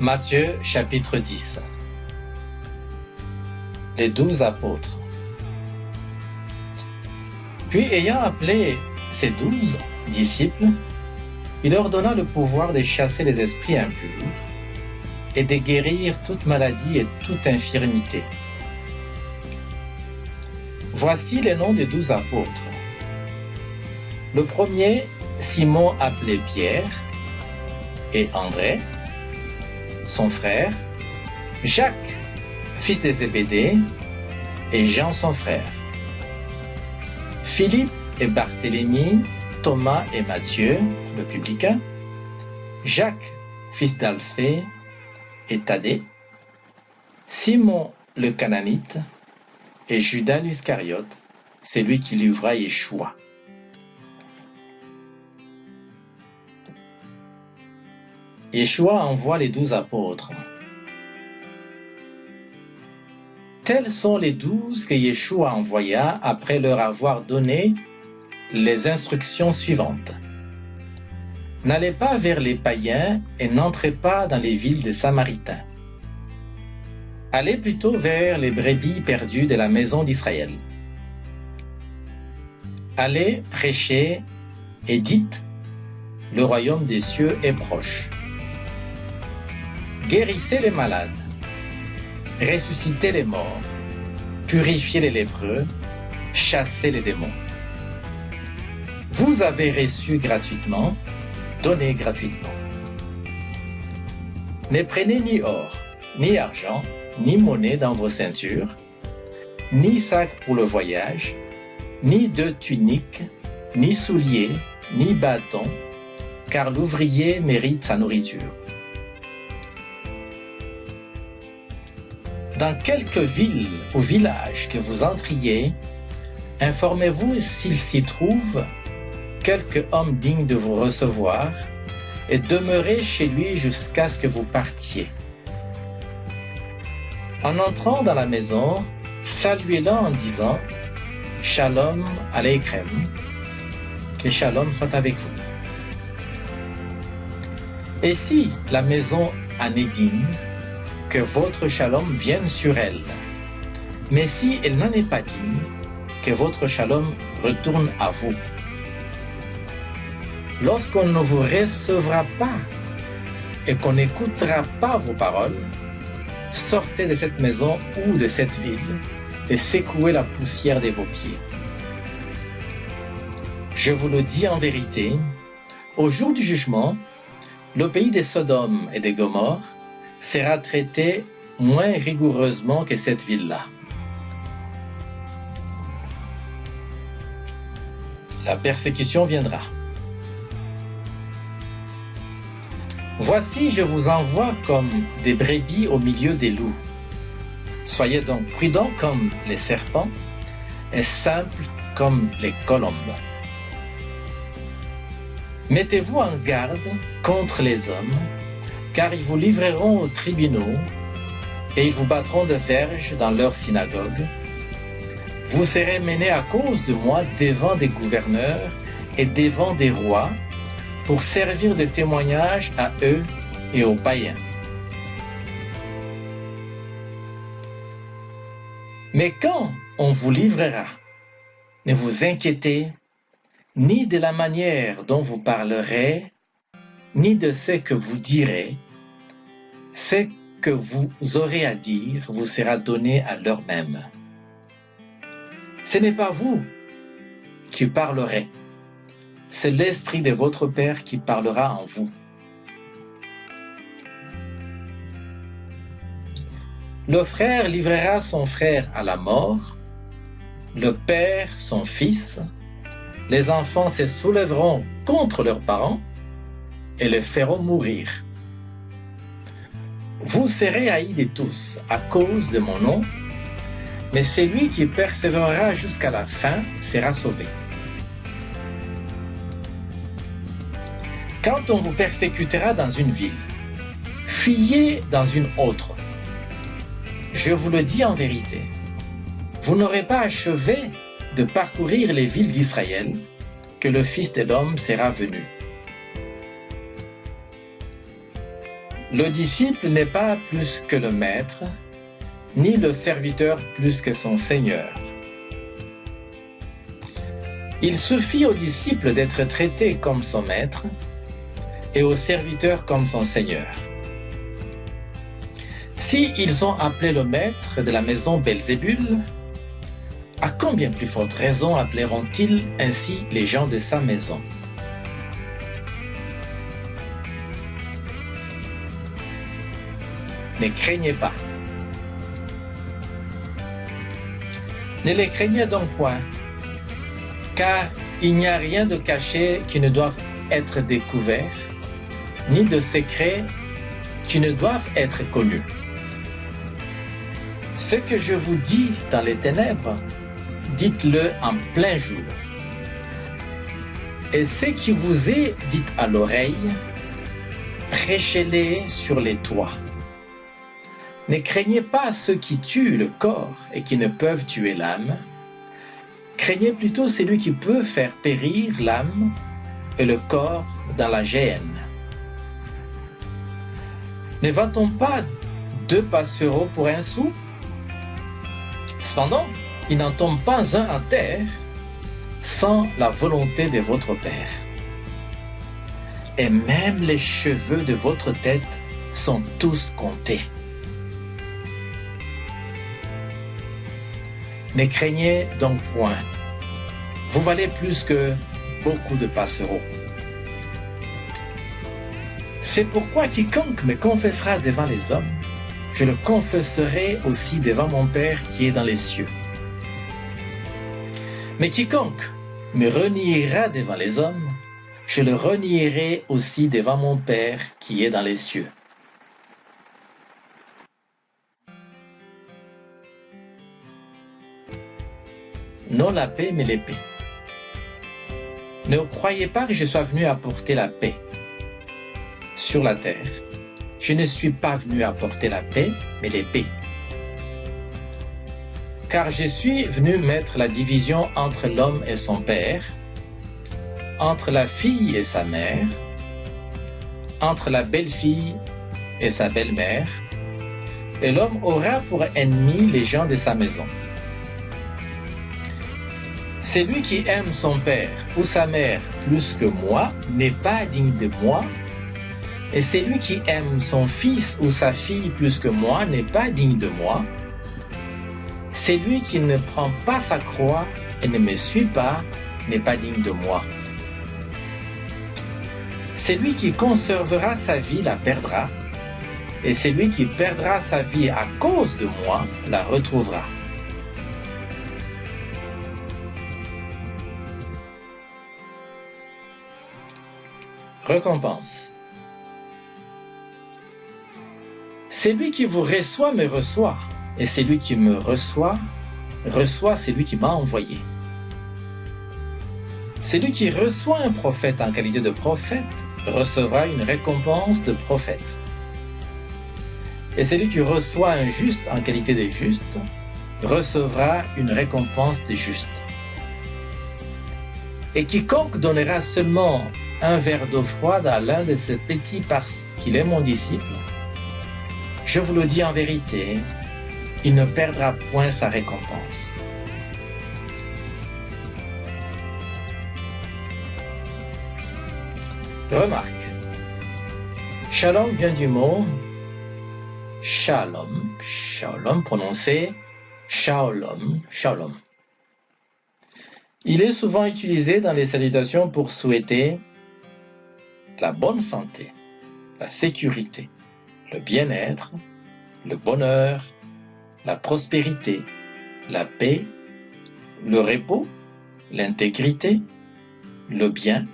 Matthieu chapitre 10. Les 12 apôtres. Puis ayant appelé ses 12 disciples, il leur donna le pouvoir de chasser les esprits impurs et de guérir toute maladie et toute infirmité. Voici les noms des 12 apôtres. Le premier, Simon appelé Pierre, et André, son frère, Jacques, fils de Zébédée, et Jean son frère, Philippe et Barthélemy, Thomas et Matthieu, le publicain, Jacques, fils d'Alphée, et Thaddée, Simon le Cananite, et Judas l'Iscariote, celui qui livra Yeshua. Yeshua envoie les 12 apôtres. Tels sont les 12 que Yeshua envoya après leur avoir donné les instructions suivantes. N'allez pas vers les païens et n'entrez pas dans les villes des Samaritains. Allez plutôt vers les brebis perdues de la maison d'Israël. Allez prêcher et dites, le royaume des cieux est proche. Guérissez les malades, ressuscitez les morts, purifiez les lépreux, chassez les démons. Vous avez reçu gratuitement, donnez gratuitement. Ne prenez ni or, ni argent, ni monnaie dans vos ceintures, ni sac pour le voyage, ni de tunique, ni souliers, ni bâton, car l'ouvrier mérite sa nourriture. Dans quelque ville ou village que vous entriez, informez-vous s'il s'y trouve quelque homme digne de vous recevoir et demeurez chez lui jusqu'à ce que vous partiez. En entrant dans la maison, saluez-le en disant « Shalom Aleichem » que Shalom soit avec vous. Et si la maison en est digne, que votre Shalom vienne sur elle. Mais si elle n'en est pas digne, que votre Shalom retourne à vous. Lorsqu'on ne vous recevra pas et qu'on n'écoutera pas vos paroles, sortez de cette maison ou de cette ville et secouez la poussière de vos pieds. Je vous le dis en vérité, au jour du jugement, le pays de Sodome et de Gomorrhe sera traité moins rigoureusement que cette ville-là. La persécution viendra. Voici, je vous envoie comme des brebis au milieu des loups. Soyez donc prudents comme les serpents et simples comme les colombes. Mettez-vous en garde contre les hommes, car ils vous livreront aux tribunaux et ils vous battront de verges dans leurs synagogues. Vous serez menés à cause de moi devant des gouverneurs et devant des rois pour servir de témoignage à eux et aux païens. Mais quand on vous livrera, ne vous inquiétez ni de la manière dont vous parlerez, ni de ce que vous direz. Ce que vous aurez à dire vous sera donné à l'heure même. Ce n'est pas vous qui parlerez, c'est l'Esprit de votre Père qui parlera en vous. Le frère livrera son frère à la mort, le père son fils, les enfants se soulèveront contre leurs parents et les feront mourir. Vous serez haïs de tous à cause de mon nom, mais celui qui persévérera jusqu'à la fin sera sauvé. Quand on vous persécutera dans une ville, fuyez dans une autre. Je vous le dis en vérité, vous n'aurez pas achevé de parcourir les villes d'Israël que le Fils de l'homme sera venu. Le disciple n'est pas plus que le maître, ni le serviteur plus que son Seigneur. Il suffit au disciple d'être traité comme son maître et au serviteur comme son Seigneur. Si ils ont appelé le maître de la maison Belzébul, à combien plus forte raison appelleront-ils ainsi les gens de sa maison? Ne craignez pas. Ne les craignez donc point, car il n'y a rien de caché qui ne doive être découvert, ni de secret qui ne doivent être connus. Ce que je vous dis dans les ténèbres, dites-le en plein jour. Et ce qui vous est dit à l'oreille, prêchez-les sur les toits. Ne craignez pas ceux qui tuent le corps et qui ne peuvent tuer l'âme. Craignez plutôt celui qui peut faire périr l'âme et le corps dans la géhenne. Ne vend-on pas 2 passereaux pour 1 sou? Cependant, il n'en tombe pas un à terre sans la volonté de votre Père. Et même les cheveux de votre tête sont tous comptés. Ne craignez donc point. Vous valez plus que beaucoup de passereaux. C'est pourquoi quiconque me confessera devant les hommes, je le confesserai aussi devant mon Père qui est dans les cieux. Mais quiconque me reniera devant les hommes, je le renierai aussi devant mon Père qui est dans les cieux. Non la paix, mais l'épée. Ne croyez pas que je sois venu apporter la paix sur la terre. Je ne suis pas venu apporter la paix, mais l'épée. Car je suis venu mettre la division entre l'homme et son père, entre la fille et sa mère, entre la belle-fille et sa belle-mère, et l'homme aura pour ennemi les gens de sa maison. Celui qui aime son père ou sa mère plus que moi n'est pas digne de moi, et celui qui aime son fils ou sa fille plus que moi n'est pas digne de moi. Celui qui ne prend pas sa croix et ne me suit pas n'est pas digne de moi. Celui qui conservera sa vie la perdra, et celui qui perdra sa vie à cause de moi la retrouvera. Récompense. Celui qui vous reçoit me reçoit, et celui qui me reçoit, reçoit celui qui m'a envoyé. Celui qui reçoit un prophète en qualité de prophète recevra une récompense de prophète. Et celui qui reçoit un juste en qualité de juste recevra une récompense de juste. Et quiconque donnera seulement un verre d'eau froide à l'un de ces petits parce qu'il est mon disciple, je vous le dis en vérité, il ne perdra point sa récompense. Remarque, shalom vient du mot shalom, shalom prononcé shalom, shalom. Il est souvent utilisé dans les salutations pour souhaiter la bonne santé, la sécurité, le bien-être, le bonheur, la prospérité, la paix, le repos, l'intégrité, le bien,